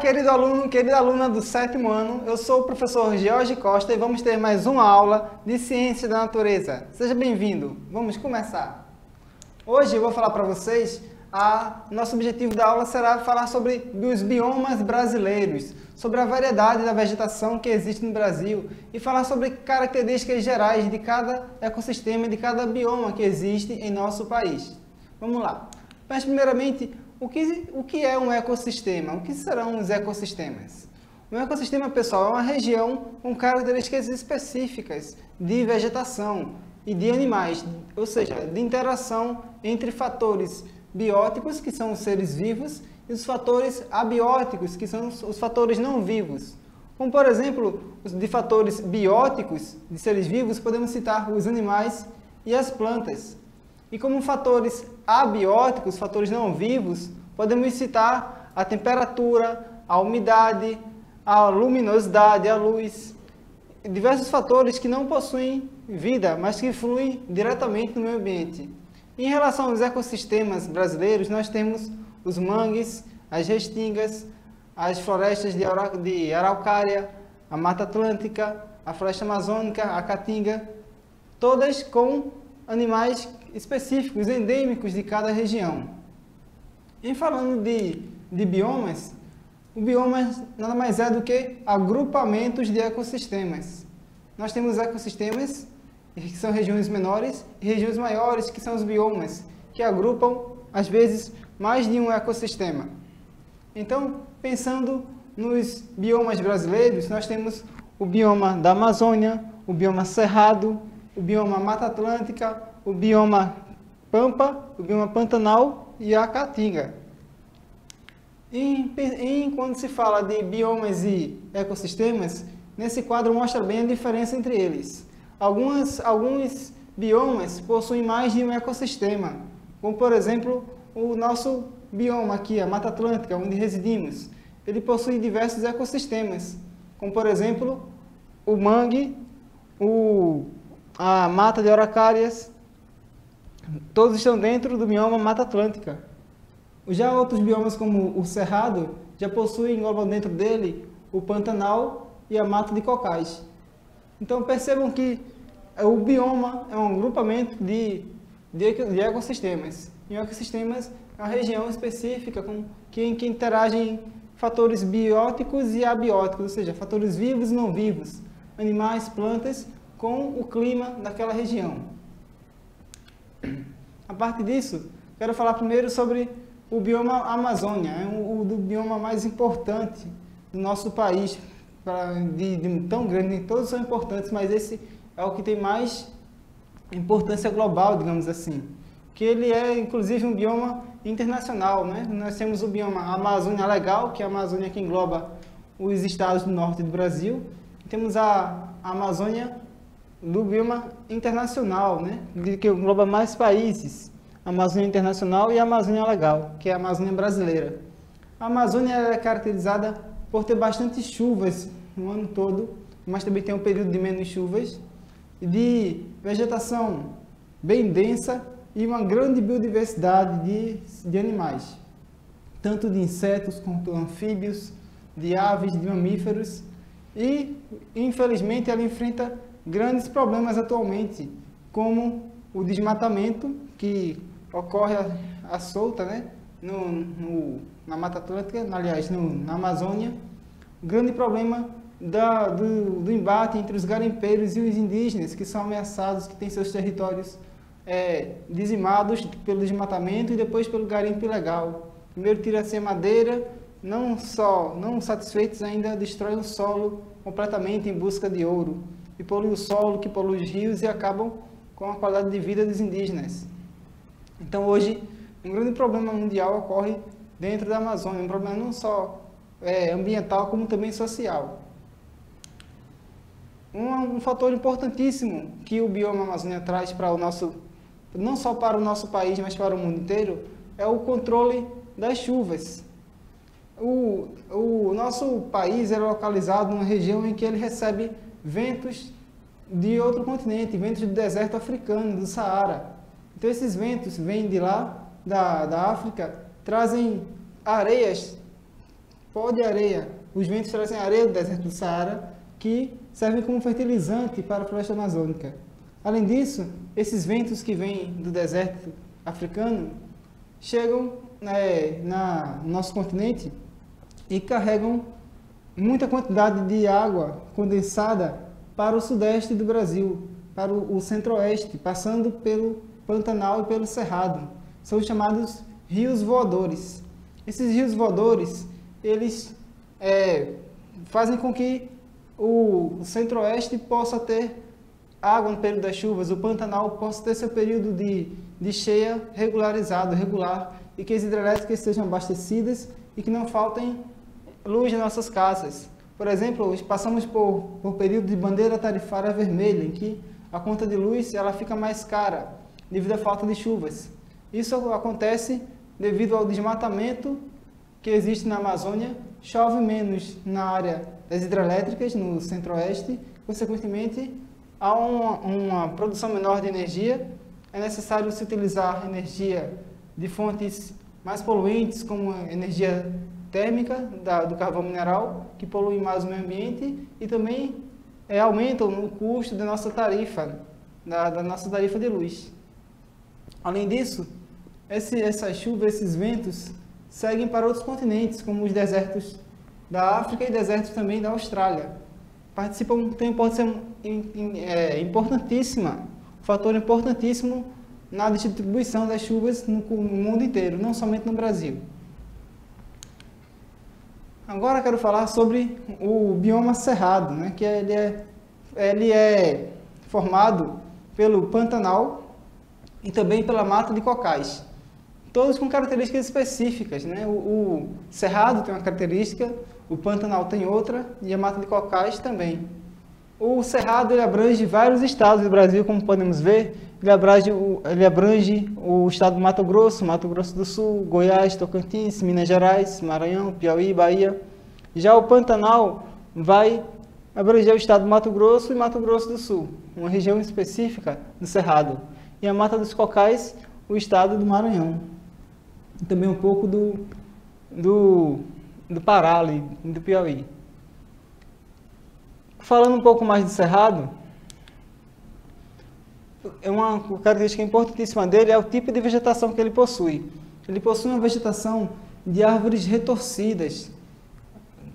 querido aluno, querida aluna do 7º ano, eu sou o professor Jorge Costa e vamos ter mais uma aula de Ciência da Natureza. Seja bem-vindo, vamos começar. Hoje eu vou falar para vocês, nosso objetivo da aula será falar sobre os biomas brasileiros, sobre a variedade da vegetação que existe no Brasil e falar sobre características gerais de cada ecossistema e de cada bioma que existe em nosso país. Vamos lá. Mas primeiramente, o que é um ecossistema? O que serão os ecossistemas? Um ecossistema, pessoal, é uma região com características específicas de vegetação e de animais, ou seja, de interação entre fatores bióticos, que são os seres vivos, e os fatores abióticos, que são os fatores não vivos. Como, por exemplo, de fatores bióticos, de seres vivos, podemos citar os animais e as plantas. E como fatores abióticos, fatores não vivos, podemos citar a temperatura, a umidade, a luminosidade, a luz, diversos fatores que não possuem vida, mas que fluem diretamente no meio ambiente. Em relação aos ecossistemas brasileiros, nós temos os mangues, as restingas, as florestas de araucária, a Mata Atlântica, a Floresta Amazônica, a Caatinga, todas com animais específicos, endêmicos de cada região. Em falando de biomas, o bioma nada mais é do que agrupamentos de ecossistemas. Nós temos ecossistemas, que são regiões menores, e regiões maiores, que são os biomas, que agrupam, às vezes, mais de um ecossistema. Então, pensando nos biomas brasileiros, nós temos o bioma da Amazônia, o bioma Cerrado, o bioma Mata Atlântica, o bioma Pampa, o bioma Pantanal e a Caatinga. Quando se fala de biomas e ecossistemas, nesse quadro mostra bem a diferença entre eles. Alguns biomas possuem mais de um ecossistema, como por exemplo o nosso bioma aqui, a Mata Atlântica, onde residimos. Ele possui diversos ecossistemas, como por exemplo o mangue, a mata de araucárias, todos estão dentro do bioma Mata Atlântica. Já outros biomas, como o Cerrado, já possuem, englobam dentro dele, o Pantanal e a Mata de Cocais. Então percebam que o bioma é um agrupamento de ecossistemas. E ecossistemas é uma região específica que interagem fatores bióticos e abióticos, ou seja, fatores vivos e não vivos, animais, plantas, com o clima daquela região. A partir disso, quero falar primeiro sobre o bioma Amazônia, é o bioma mais importante do nosso país, tão grande, nem todos são importantes, mas esse é o que tem mais importância global, digamos assim, que ele é inclusive um bioma internacional, né? Nós temos o bioma Amazônia Legal, que é a Amazônia que engloba os estados do norte do Brasil, e temos a Amazônia do bioma internacional, né? Que engloba mais países, a Amazônia Internacional e a Amazônia Legal, que é a Amazônia brasileira. A Amazônia é caracterizada por ter bastante chuvas no ano todo, mas também tem um período de menos chuvas, de vegetação bem densa e uma grande biodiversidade de animais, tanto de insetos quanto anfíbios, de aves, de mamíferos, e infelizmente ela enfrenta grandes problemas atualmente, como o desmatamento, que ocorre à solta, né? Na Mata Atlântica, aliás, na Amazônia. O grande problema do embate entre os garimpeiros e os indígenas, que são ameaçados, que têm seus territórios dizimados pelo desmatamento e depois pelo garimpo ilegal. Primeiro tira-se a madeira, não satisfeitos ainda, destrói o solo completamente em busca de ouro, e polui o solo, que polui os rios e acabam com a qualidade de vida dos indígenas. Então hoje, um grande problema mundial ocorre dentro da Amazônia, um problema não só ambiental, como também social. Um fator importantíssimo que o bioma Amazônia traz para o nosso, não só para o nosso país, mas para o mundo inteiro, é o controle das chuvas. O nosso país é localizado numa região em que ele recebe ventos de outro continente, ventos do deserto africano, do Saara. Então esses ventos vêm de lá, da África, trazem areias pó de areia. Os ventos trazem areia do deserto do Saara, que servem como fertilizante para a floresta amazônica. Além disso, esses ventos que vêm do deserto africano chegam no nosso continente e carregam muita quantidade de água condensada para o sudeste do Brasil, para o centro-oeste, passando pelo Pantanal e pelo Cerrado. São os chamados rios voadores. Esses rios voadores, eles fazem com que o centro-oeste possa ter água no período das chuvas, o Pantanal possa ter seu período de cheia regularizado, regular, e que as hidrelétricas sejam abastecidas e que não faltem luz nas nossas casas. Por exemplo, passamos por período de bandeira tarifária vermelha, em que a conta de luz ela fica mais cara devido à falta de chuvas. Isso acontece devido ao desmatamento que existe na Amazônia, chove menos na área das hidrelétricas, no centro-oeste, consequentemente, há uma produção menor de energia, é necessário se utilizar energia de fontes mais poluentes, como a energia térmica do carvão mineral, que polui mais o meio ambiente, e também aumentam o custo da nossa tarifa, da nossa tarifa de luz. Além disso, essa chuva, esses ventos, seguem para outros continentes, como os desertos da África e desertos também da Austrália. Tem importância importantíssima, um fator importantíssimo na distribuição das chuvas no mundo inteiro, não somente no Brasil. Agora quero falar sobre o bioma cerrado, né, que ele é formado pelo Pantanal e também pela mata de cocais, todos com características específicas, né? O cerrado tem uma característica, o Pantanal tem outra e a mata de cocais também. O cerrado ele abrange vários estados do Brasil, como podemos ver. Ele abrange o estado do Mato Grosso do Sul, Goiás, Tocantins, Minas Gerais, Maranhão, Piauí, Bahia. Já o Pantanal vai abranger o estado do Mato Grosso e Mato Grosso do Sul, uma região específica do cerrado. E a mata dos cocais, o estado do Maranhão. E também um pouco do Pará e do Piauí. Falando um pouco mais do cerrado, uma característica importantíssima dele é o tipo de vegetação que ele possui. Ele possui uma vegetação de árvores retorcidas,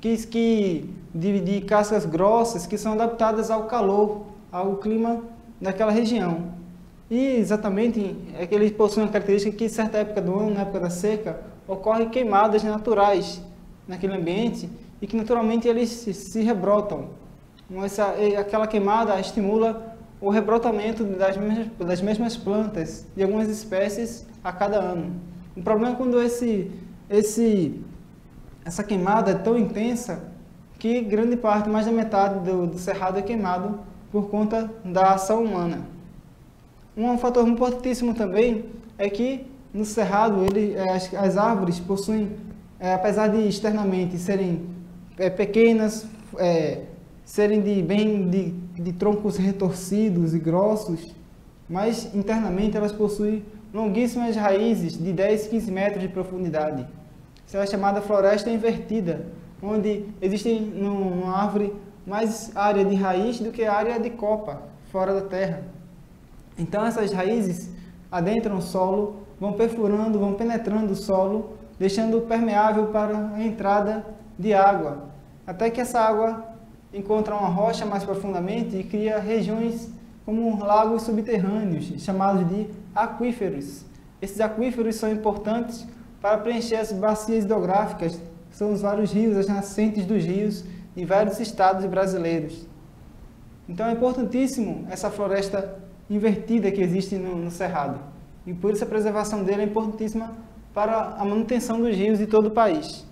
de cascas grossas, que são adaptadas ao calor, ao clima daquela região. E exatamente é que ele possui uma característica que em certa época do ano, na época da seca, ocorrem queimadas naturais naquele ambiente e que naturalmente eles se rebrotam. Aquela queimada estimula o rebrotamento das mesmas plantas de algumas espécies a cada ano. O problema é quando essa queimada é tão intensa que grande parte, mais da metade do cerrado é queimado por conta da ação humana. Um fator importantíssimo também é que no cerrado as árvores possuem, apesar de externamente serem pequenas, serem de troncos retorcidos e grossos, mas internamente elas possuem longuíssimas raízes de 10, 15 metros de profundidade. Isso é a chamada floresta invertida, onde existe numa árvore mais área de raiz do que área de copa, fora da terra. Então essas raízes adentram o solo, vão perfurando, vão penetrando o solo, deixando permeável para a entrada de água, até que essa água encontra uma rocha mais profundamente e cria regiões como lagos subterrâneos, chamados de aquíferos. Esses aquíferos são importantes para preencher as bacias hidrográficas, que são os vários rios, as nascentes dos rios em vários estados brasileiros. Então é importantíssimo essa floresta invertida que existe no cerrado. E por isso a preservação dele é importantíssima para a manutenção dos rios de todo o país.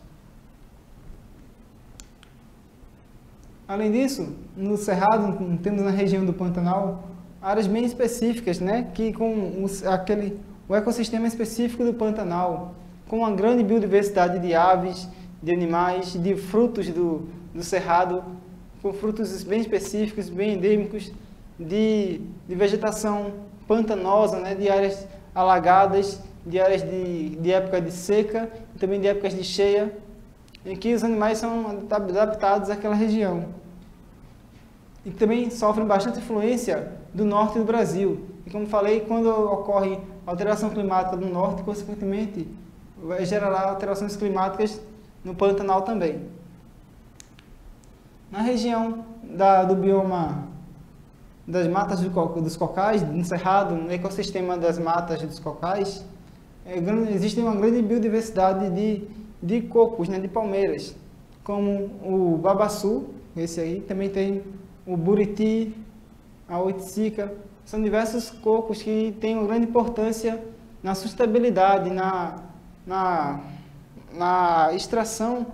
Além disso, no cerrado, temos na região do Pantanal áreas bem específicas, né, que com o ecossistema específico do Pantanal, com uma grande biodiversidade de aves, de animais, de frutos do Cerrado, com frutos bem específicos, bem endêmicos, de vegetação pantanosa, né, de áreas alagadas, de áreas de época de seca e também de épocas de cheia. em que os animais são adaptados àquela região. E também sofrem bastante influência do norte do Brasil. E como falei, quando ocorre alteração climática no norte, consequentemente, gerará alterações climáticas no Pantanal também. Na região do bioma das matas dos cocais, no Cerrado, no ecossistema das matas dos cocais, existe uma grande biodiversidade de cocos, né, de palmeiras, como o babaçu, esse aí, também tem o buriti, a oiticica, são diversos cocos que têm uma grande importância na sustentabilidade, na extração,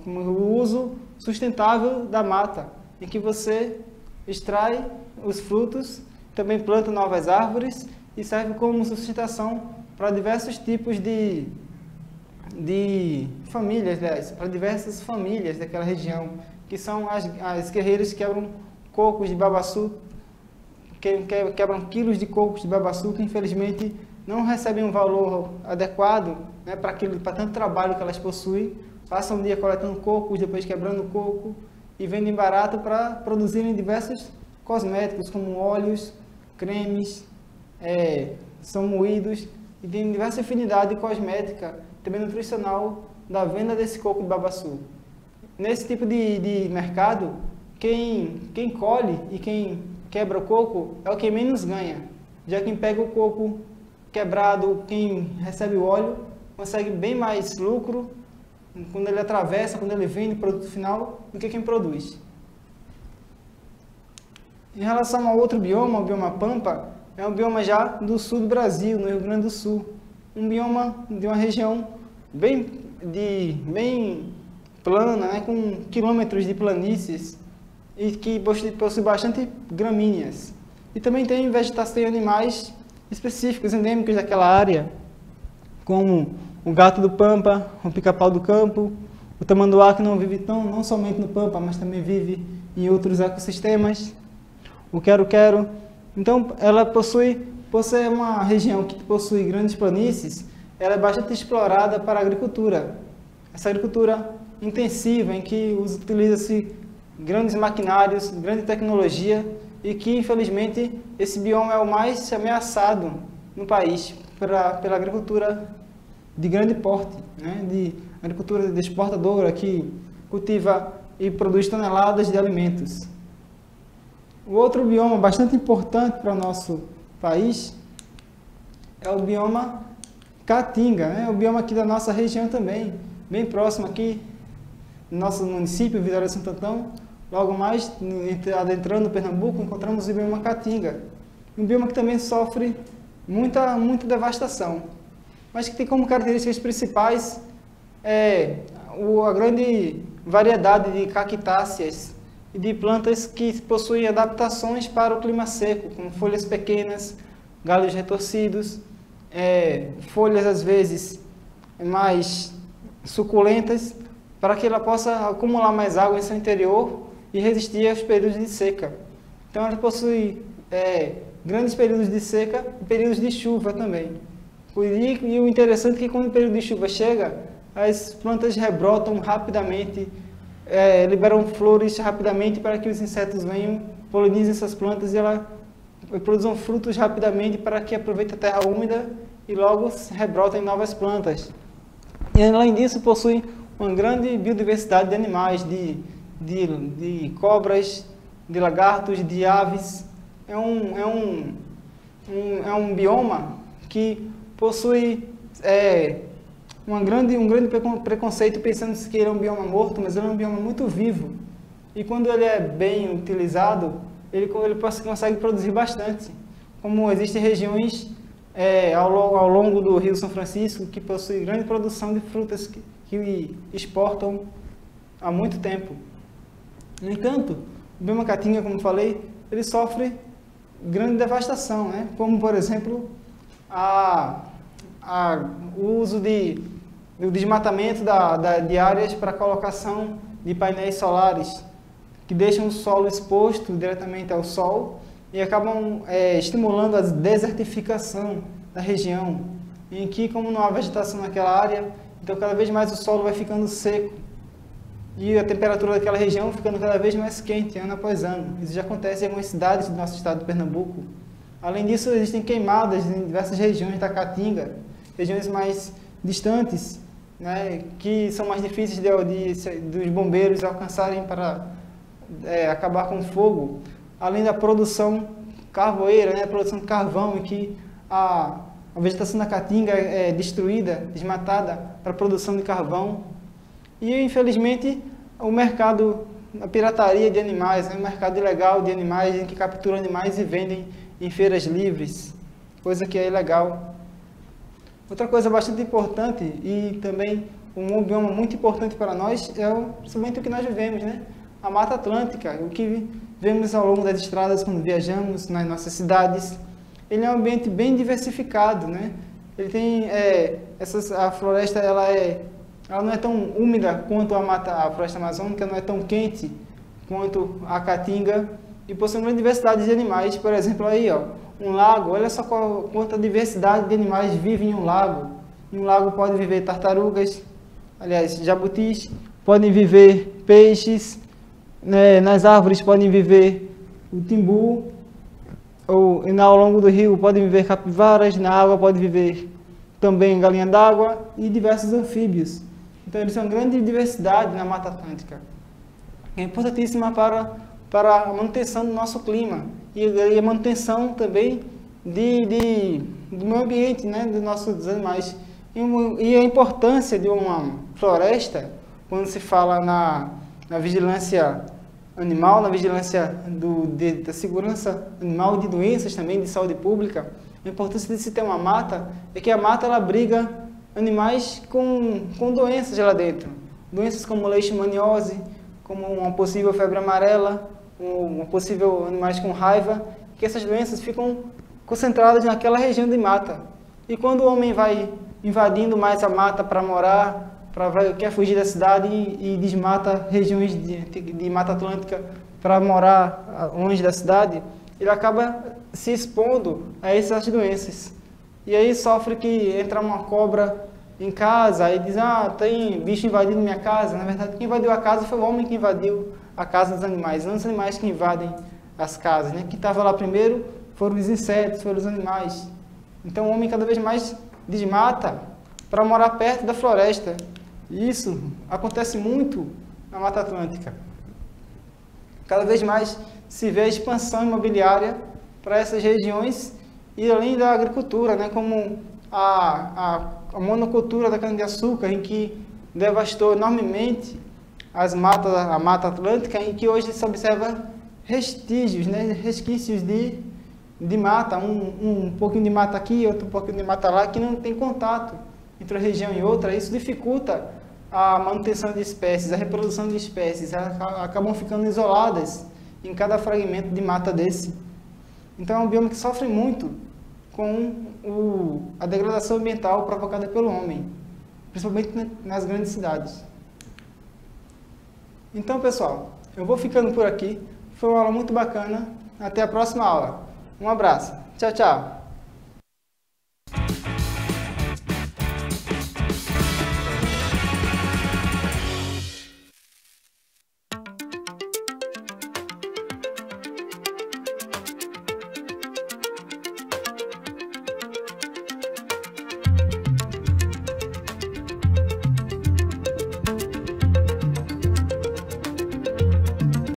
no uso sustentável da mata, em que você extrai os frutos, também planta novas árvores e serve como sustentação para diversos tipos de famílias, aliás, para diversas famílias daquela região, que são as guerreiras que quebram cocos de babaçu, quebram quilos de cocos de babaçu que infelizmente não recebem um valor adequado, né, para tanto trabalho que elas possuem, passam um dia coletando cocos, depois quebrando coco e vendem barato para produzirem diversos cosméticos como óleos, cremes, são moídos e tem diversa afinidade cosmética, também nutricional, da venda desse coco de babaçu. Nesse tipo de mercado, quem colhe e quem quebra o coco é o que menos ganha, já quem pega o coco quebrado, quem recebe o óleo, consegue bem mais lucro quando ele atravessa, quando ele vende o produto final, do que quem produz. Em relação ao outro bioma, o bioma Pampa, é um bioma já do sul do Brasil, no Rio Grande do Sul. Um bioma de uma região bem plana, né, com quilômetros de planícies e que possui bastante gramíneas. E também tem vegetação e animais específicos, endêmicos daquela área, como o gato do Pampa, o pica-pau do campo, o tamanduá, que não vive não somente no Pampa, mas também vive em outros ecossistemas, o quero-quero. Então, ela por ser uma região que possui grandes planícies, ela é bastante explorada para a agricultura. Essa agricultura intensiva, em que utiliza-se grandes maquinários, grande tecnologia, e que, infelizmente, esse bioma é o mais ameaçado no país pela agricultura de grande porte, né? De agricultura exportadora que cultiva e produz toneladas de alimentos. O outro bioma bastante importante para o nosso país é o bioma Caatinga, né? O bioma aqui da nossa região também, bem próximo aqui no nosso município, Vitória de Santo Antão. Logo mais, adentrando no Pernambuco, encontramos o bioma Caatinga, um bioma que também sofre muita devastação, mas que tem como características principais a grande variedade de cactáceas e de plantas que possuem adaptações para o clima seco, como folhas pequenas, galhos retorcidos, folhas às vezes mais suculentas, para que ela possa acumular mais água em seu interior e resistir aos períodos de seca. Então ela possui grandes períodos de seca e períodos de chuva também. E o interessante é que quando o período de chuva chega, as plantas rebrotam rapidamente, liberam flores rapidamente para que os insetos venham, polinizem essas plantas e elas produzam frutos rapidamente para que aproveitem a terra úmida e logo rebrotem novas plantas. E além disso, possui uma grande biodiversidade de animais, de cobras, de lagartos, de aves. É um bioma que possui um grande preconceito pensando que ele é um bioma morto, mas ele é um bioma muito vivo. E quando ele é bem utilizado, ele consegue produzir bastante. Como existem regiões ao longo do Rio São Francisco que possuem grande produção de frutas que exportam há muito tempo. No entanto, o bioma Caatinga, como falei, ele sofre grande devastação, né? Como, por exemplo, o uso do desmatamento de áreas para colocação de painéis solares, que deixam o solo exposto diretamente ao sol e acabam estimulando a desertificação da região, em que, como não há vegetação naquela área, Então cada vez mais o solo vai ficando seco e a temperatura daquela região ficando cada vez mais quente, ano após ano. Isso já acontece em algumas cidades do nosso estado de Pernambuco. Além disso, existem queimadas em diversas regiões da Caatinga, regiões mais distantes, né, que são mais difíceis dos bombeiros alcançarem para acabar com o fogo. Além da produção carvoeira, né, a produção de carvão, em que a vegetação da Caatinga é destruída, desmatada para a produção de carvão. E, infelizmente, o mercado, a pirataria de animais, né, o mercado ilegal de animais, em que capturam animais e vendem em feiras livres, coisa que é ilegal. Outra coisa bastante importante e também um bioma muito importante para nós é principalmente o que nós vivemos, né? A Mata Atlântica, o que vemos ao longo das estradas quando viajamos nas nossas cidades. Ele é um ambiente bem diversificado, né? Ele tem a floresta, ela não é tão úmida quanto a floresta amazônica, não é tão quente quanto a Caatinga e possui uma grande diversidade de animais. Por exemplo, aí, ó, um lago, olha só quanta diversidade de animais vive em um lago. Em um lago pode viver tartarugas, aliás, jabutis, podem viver peixes, né, nas árvores podem viver o timbu, ao longo do rio podem viver capivaras, na água pode viver também galinha d'água e diversos anfíbios. Então, eles são grande diversidade na Mata Atlântica. É importantíssima para a manutenção do nosso clima e a manutenção também do meio ambiente, né, dos animais. E a importância de uma floresta, quando se fala na vigilância animal, na vigilância da segurança animal e de doenças também, de saúde pública, a importância de se ter uma mata é que a mata ela abriga animais com doenças lá dentro. Doenças como leishmaniose, como uma possível febre amarela, uma possível animais com raiva, que essas doenças ficam concentradas naquela região de mata. E quando o homem vai invadindo mais a mata para morar, quer fugir da cidade e desmata regiões de Mata Atlântica para morar longe da cidade, ele acaba se expondo a essas doenças. E aí sofre que entra uma cobra em casa e diz, tem bicho invadindo minha casa. Na verdade, quem invadiu a casa foi o homem que invadiu a casa dos animais, não os animais que invadem as casas, né? Quem estava lá primeiro foram os insetos, foram os animais. Então o homem cada vez mais desmata para morar perto da floresta. E isso acontece muito na Mata Atlântica. Cada vez mais se vê a expansão imobiliária para essas regiões e além da agricultura, né, como a monocultura da cana-de-açúcar, em que devastou enormemente a Mata Atlântica, em que hoje se observa vestígios, né, resquícios de mata, um pouquinho de mata aqui, outro pouquinho de mata lá, que não tem contato entre uma região e outra. Isso dificulta a manutenção de espécies, a reprodução de espécies, acabam ficando isoladas em cada fragmento de mata desse. Então é um bioma que sofre muito com a degradação ambiental provocada pelo homem, principalmente nas grandes cidades. Então, pessoal, eu vou ficando por aqui. Foi uma aula muito bacana. Até a próxima aula. Um abraço. Tchau, tchau.